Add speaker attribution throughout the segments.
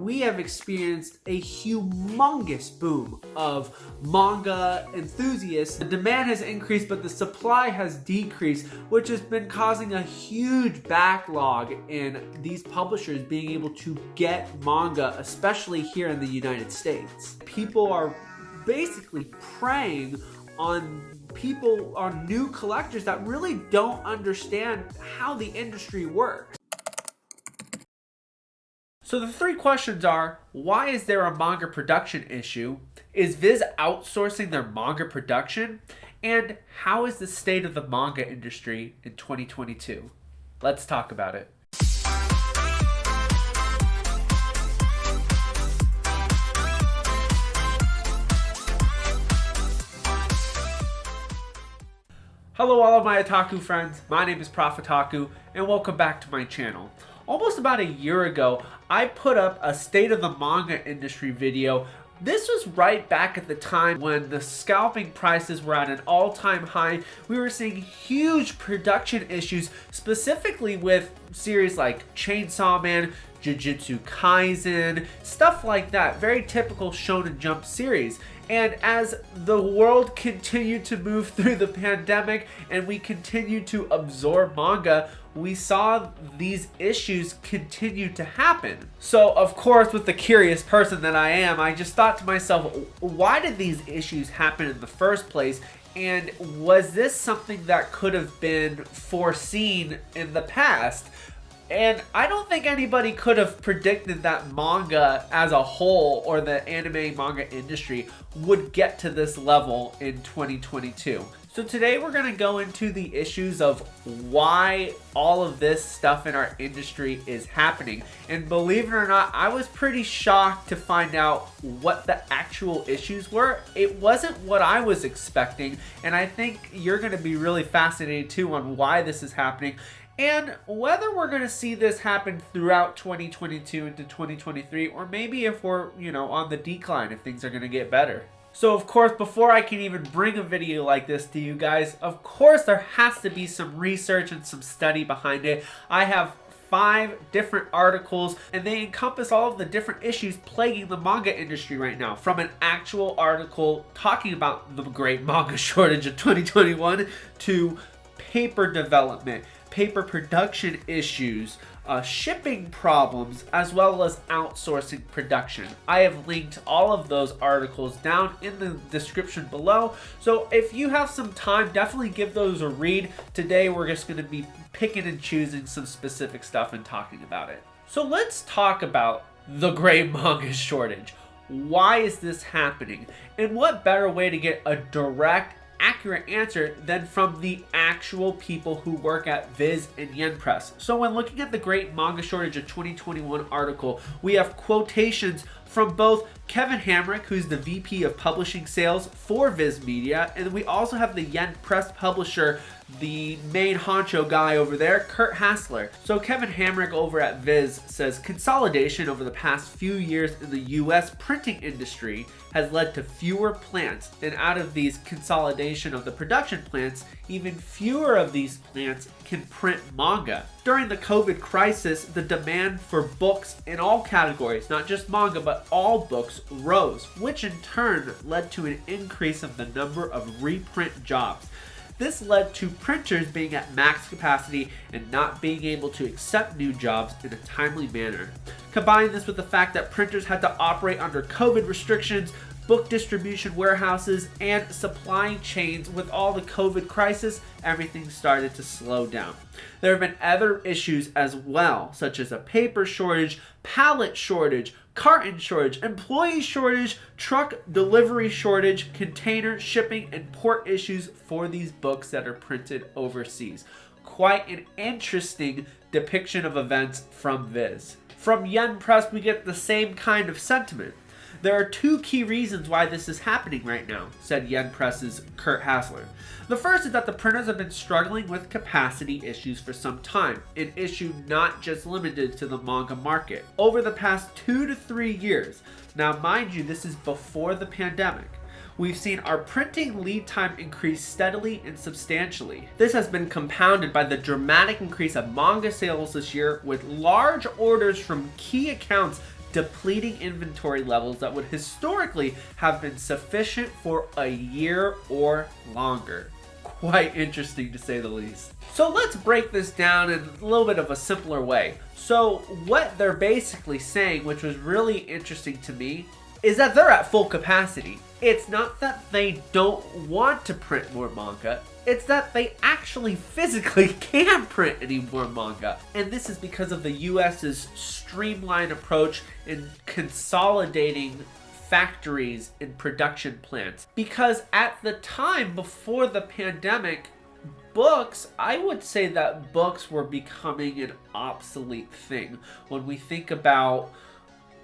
Speaker 1: we have experienced a humongous boom of manga enthusiasts. The demand has increased, but the supply has decreased, which has been causing a huge backlog in these publishers being able to get manga, especially here in the United States. People are basically preying on new collectors that really don't understand how the industry works. So the three questions are, why is there a manga production issue? Is Viz outsourcing their manga production? And how is the state of the manga industry in 2022? Let's talk about it. Hello all of my otaku friends, my name is Profitaku and welcome back to my channel. Almost about a year ago, I put up a state of the manga industry video. This was right back at the time when the scalping prices were at an all-time high. We were seeing huge production issues, specifically with series like Chainsaw Man, Jujutsu Kaisen, stuff like that. Very typical Shonen Jump series. And as the world continued to move through the pandemic and we continued to absorb manga, we saw these issues continue to happen. So of course, with the curious person that I am, I just thought to myself, why did these issues happen in the first place? And was this something that could have been foreseen in the past? And I don't think anybody could have predicted that manga as a whole or the anime manga industry would get to this level in 2022. So today we're going to go into the issues of why all of this stuff in our industry is happening. And believe it or not, I was pretty shocked to find out what the actual issues were. It wasn't what I was expecting, and I think you're going to be really fascinated too on why this is happening. And whether we're going to see this happen throughout 2022 into 2023, or maybe if we're, on the decline, if things are going to get better. So of course, before I can even bring a video like this to you guys, of course there has to be some research and some study behind it. I have 5 different articles and they encompass all of the different issues plaguing the manga industry right now, from an actual article talking about the great manga shortage of 2021 to paper development, paper production issues, shipping problems, as well as outsourcing production. I have linked all of those articles down in the description below, so if you have some time, definitely give those a read. Today we're just going to be picking and choosing some specific stuff and talking about it. So let's talk about the great manga shortage. Why is this happening? And what better way to get a direct, accurate answer than from the actual people who work at Viz and Yen Press. So when looking at the Great Manga Shortage of 2021 article, we have quotations from both Kevin Hamrick, who's the VP of Publishing Sales for Viz Media, and we also have the Yen Press publisher, the main honcho guy over there, Kurt Hassler. So Kevin Hamrick over at Viz says, consolidation over the past few years in the US printing industry has led to fewer plants, and out of these consolidation of the production plants, even fewer of these plants can print manga. During the COVID crisis, the demand for books in all categories, not just manga, but all books, rose, which in turn led to an increase of the number of reprint jobs. This led to printers being at max capacity and not being able to accept new jobs in a timely manner. Combine this with the fact that printers had to operate under COVID restrictions, book distribution warehouses, and supply chains. With all the COVID crisis, everything started to slow down. There have been other issues as well, such as a paper shortage, pallet shortage, carton shortage, employee shortage, truck delivery shortage, container shipping, and port issues for these books that are printed overseas. Quite an interesting depiction of events from Viz. From Yen Press, we get the same kind of sentiment. There are 2 key reasons why this is happening right now, said Yen Press's Kurt Hassler. The first is that the printers have been struggling with capacity issues for some time, an issue not just limited to the manga market. Over the past 2 to 3 years, now mind you, this is before the pandemic, we've seen our printing lead time increase steadily and substantially. This has been compounded by the dramatic increase of manga sales this year, with large orders from key accounts depleting inventory levels that would historically have been sufficient for a year or longer. Quite interesting to say the least. So let's break this down in a little bit of a simpler way. So what they're basically saying, which was really interesting to me, is that they're at full capacity. It's not that they don't want to print more manga, it's that they actually physically can't print any more manga. And this is because of the US's streamlined approach in consolidating factories and production plants. Because at the time before the pandemic, books, I would say that books were becoming an obsolete thing. When we think about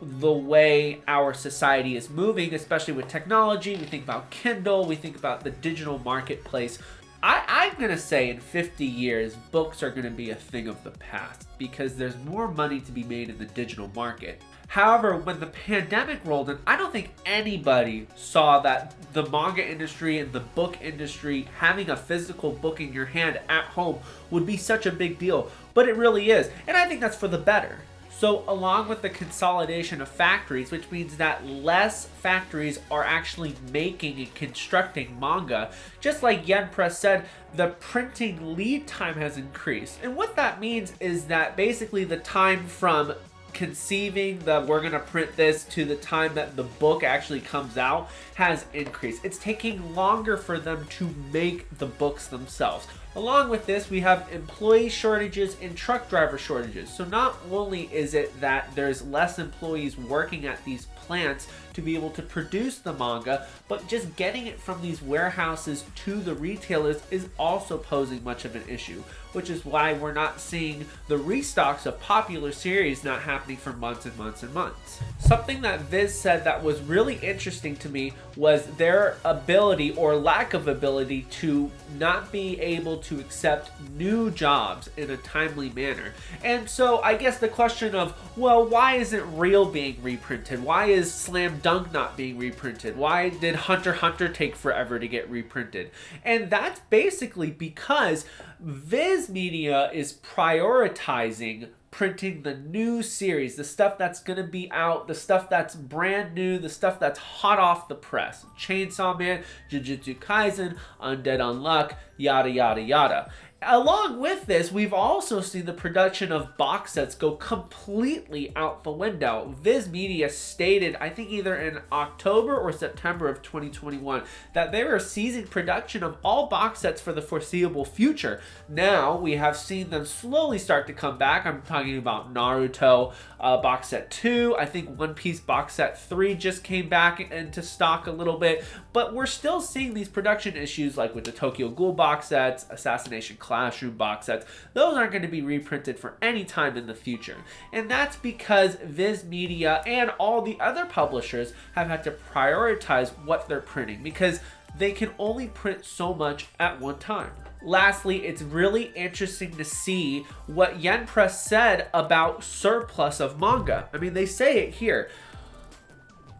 Speaker 1: the way our society is moving, especially with technology, we think about Kindle, we think about the digital marketplace. I'm going to say in 50 years, books are going to be a thing of the past because there's more money to be made in the digital market. However, when the pandemic rolled in, I don't think anybody saw that the manga industry and the book industry having a physical book in your hand at home would be such a big deal, but it really is. And I think that's for the better. So along with the consolidation of factories, which means that less factories are actually making and constructing manga, just like Yen Press said, the printing lead time has increased. And what that means is that basically the time from conceiving that we're going to print this to the time that the book actually comes out has increased. It's taking longer for them to make the books themselves. Along with this, we have employee shortages and truck driver shortages. So not only is it that there's less employees working at these plants to be able to produce the manga, but just getting it from these warehouses to the retailers is also posing much of an issue, which is why we're not seeing the restocks of popular series not happening for months and months and months. Something that Viz said that was really interesting to me was their ability or lack of ability to not be able to accept new jobs in a timely manner. And so I guess the question of, well, why isn't Real being reprinted? Why is Slam Dunk not being reprinted? Why did Hunter x Hunter take forever to get reprinted? And that's basically because Viz Media is prioritizing printing the new series, the stuff that's going to be out, the stuff that's brand new, the stuff that's hot off the press. Chainsaw Man, Jujutsu Kaisen, Undead Unluck, yada yada yada. Along with this, we've also seen the production of box sets go completely out the window. Viz Media stated, I think either in October or September of 2021, that they were ceasing production of all box sets for the foreseeable future. Now, we have seen them slowly start to come back. I'm talking about Naruto box set 2. I think One Piece box set 3 just came back into stock a little bit. But we're still seeing these production issues like with the Tokyo Ghoul box sets, Assassination Classroom box sets. Those aren't going to be reprinted for any time in the future. And that's because Viz Media and all the other publishers have had to prioritize what they're printing because they can only print so much at one time. Lastly, it's really interesting to see what Yen Press said about surplus of manga. I mean, they say it here.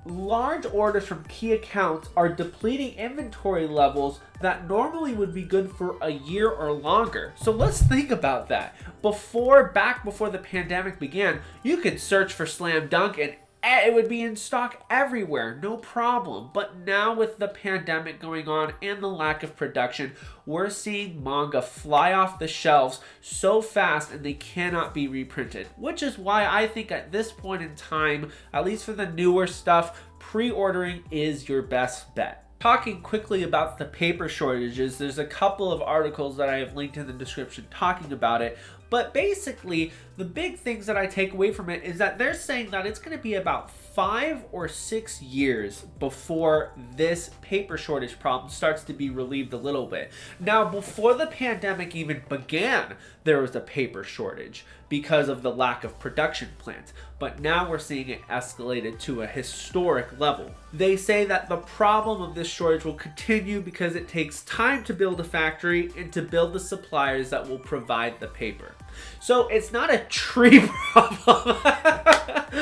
Speaker 1: Large orders from key accounts are depleting inventory levels that normally would be good for a year or longer. So let's think about that. Back before the pandemic began, you could search for Slam Dunk and it would be in stock everywhere, no problem. But now with the pandemic going on and the lack of production, we're seeing manga fly off the shelves so fast and they cannot be reprinted. Which is why I think at this point in time, at least for the newer stuff, pre-ordering is your best bet. Talking quickly about the paper shortages, there's a couple of articles that I have linked in the description talking about it. But basically, the big things that I take away from it is that they're saying that it's going to be about 5 or 6 years before this paper shortage problem starts to be relieved a little bit. Now, before the pandemic even began, there was a paper shortage because of the lack of production plants. But now we're seeing it escalated to a historic level. They say that the problem of this shortage will continue because it takes time to build a factory and to build the suppliers that will provide the paper. So it's not a tree problem.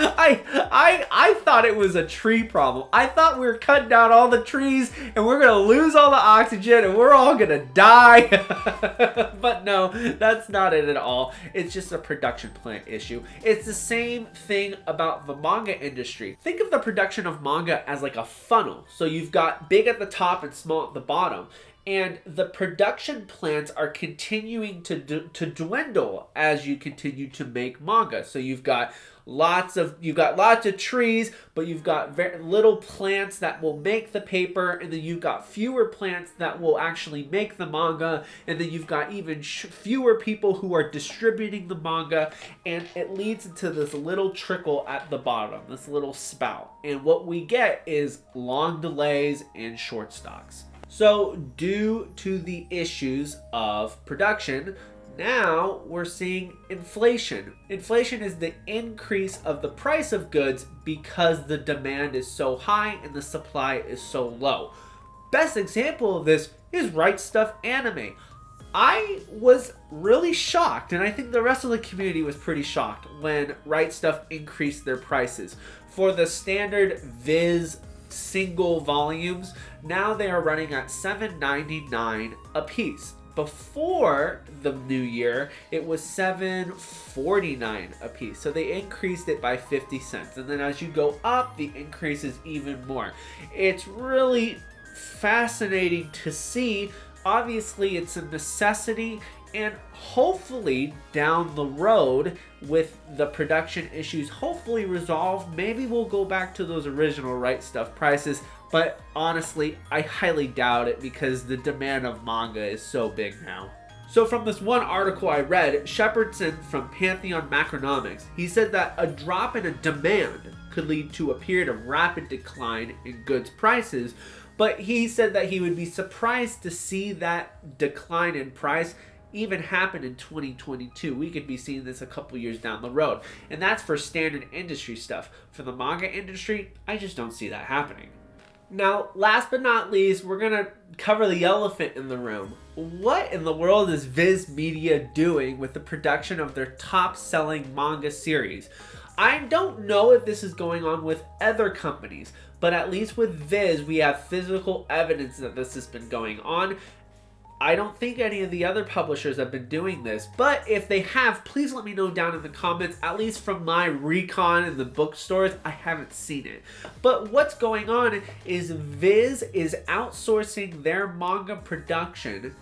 Speaker 1: I thought it was a tree problem. I thought we were cutting down all the trees and we're gonna lose all the oxygen and we're all gonna die. But no, that's not it at all. It's just a production plant issue. It's the same thing about the manga industry. Think of the production of manga as like a funnel. So you've got big at the top and small at the bottom. And the production plants are continuing to dwindle as you continue to make manga. So you've got lots of trees, but you've got very little plants that will make the paper, and then you've got fewer plants that will actually make the manga, and then you've got even fewer people who are distributing the manga, and it leads into this little trickle at the bottom, this little spout. And what we get is long delays and short stocks. So due to the issues of production, now we're seeing inflation. Inflation is the increase of the price of goods because the demand is so high and the supply is so low. Best example of this is Right Stuf anime. I was really shocked, and I think the rest of the community was pretty shocked when Right Stuf increased their prices. For the standard Viz single volumes, now they are running at $7.99 a piece. Before the new year, it was $7.49 a piece. So they increased it by 50 cents. And then as you go up, the increase is even more. It's really fascinating to see. Obviously, it's a necessity. And hopefully down the road, with the production issues hopefully resolved, maybe we'll go back to those original Right Stuf prices. But honestly, I highly doubt it because the demand of manga is so big now. So from this one article I read, Shepardson from Pantheon Macronomics, he said that a drop in a demand could lead to a period of rapid decline in goods prices. But he said that he would be surprised to see that decline in price even happen in 2022. We could be seeing this a couple years down the road. And that's for standard industry stuff. For the manga industry, I just don't see that happening. Now, last but not least, we're going to cover the elephant in the room. What in the world is Viz Media doing with the production of their top-selling manga series? I don't know if this is going on with other companies, but at least with Viz, we have physical evidence that this has been going on. I don't think any of the other publishers have been doing this, but if they have, please let me know down in the comments. At least from my recon in the bookstores, I haven't seen it. But what's going on is Viz is outsourcing their manga production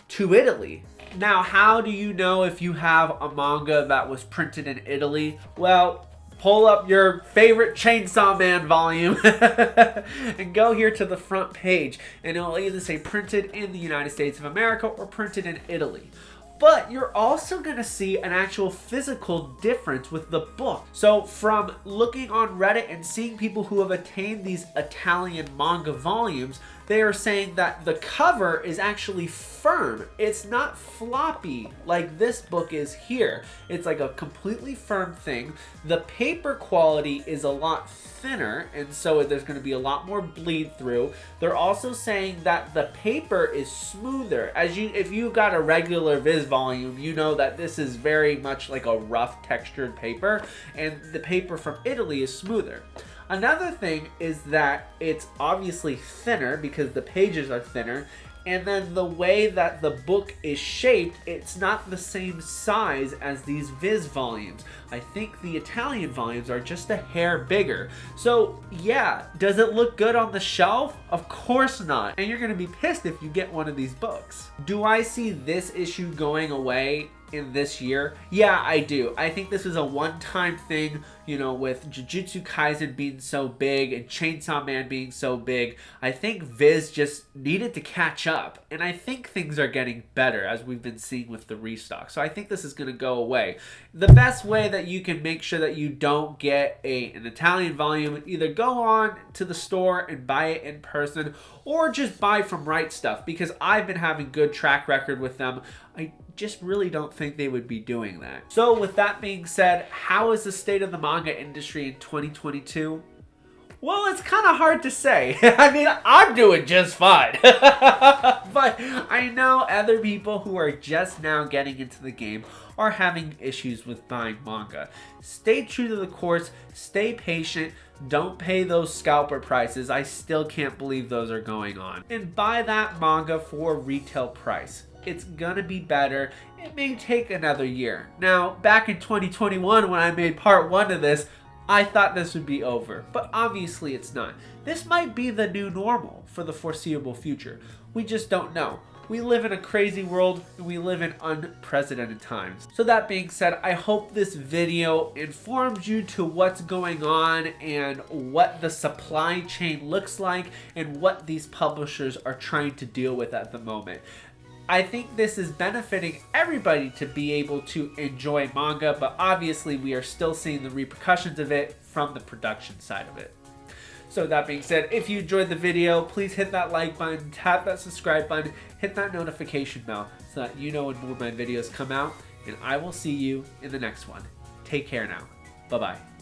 Speaker 1: to Italy. Now, how do you know if you have a manga that was printed in Italy? Well, pull up your favorite Chainsaw Man volume and go here to the front page, and it'll either say printed in the United States of America or printed in Italy. But you're also going to see an actual physical difference with the book. So from looking on Reddit and seeing people who have attained these Italian manga volumes, they are saying that the cover is actually firm. It's not floppy like this book is here. It's like a completely firm thing. The paper quality is a lot thinner, and so there's going to be a lot more bleed through. They're also saying that the paper is smoother. If you got a regular Viz volume, you know that this is very much like a rough textured paper, and the paper from Italy is smoother. Another thing is that it's obviously thinner because the pages are thinner, and then the way that the book is shaped, it's not the same size as these Viz volumes. I think the Italian volumes are just a hair bigger. So yeah, does it look good on the shelf? Of course not. And you're gonna be pissed if you get one of these books. Do I see this issue going away in this year? Yeah, I do. I think this is a one-time thing, you know, with Jujutsu Kaisen being so big and Chainsaw Man being so big. I think Viz just needed to catch up, and I think things are getting better as we've been seeing with the restock. So I think this is going to go away. The best way that you can make sure that you don't get an Italian volume, either go on to the store and buy it in person, or just buy from Right Stuf, because I've been having good track record with them. I just really don't think they would be doing that. So with that being said, how is the state of the manga industry in 2022? Well, it's kind of hard to say. I mean, I'm doing just fine. But I know other people who are just now getting into the game are having issues with buying manga. Stay true to the course, stay patient, don't pay those scalper prices. I still can't believe those are going on. And buy that manga for retail price. It's gonna be better. It may take another year. Now, back in 2021 when I made part 1 of this, I thought this would be over, but obviously it's not. This might be the new normal for the foreseeable future. We just don't know. We live in a crazy world and we live in unprecedented times. So that being said, I hope this video informs you to what's going on and what the supply chain looks like and what these publishers are trying to deal with at the moment. I think this is benefiting everybody to be able to enjoy manga, but obviously we are still seeing the repercussions of it from the production side of it. So that being said, if you enjoyed the video, please hit that like button, tap that subscribe button, hit that notification bell so that you know when more of my videos come out, and I will see you in the next one. Take care now. Bye-bye.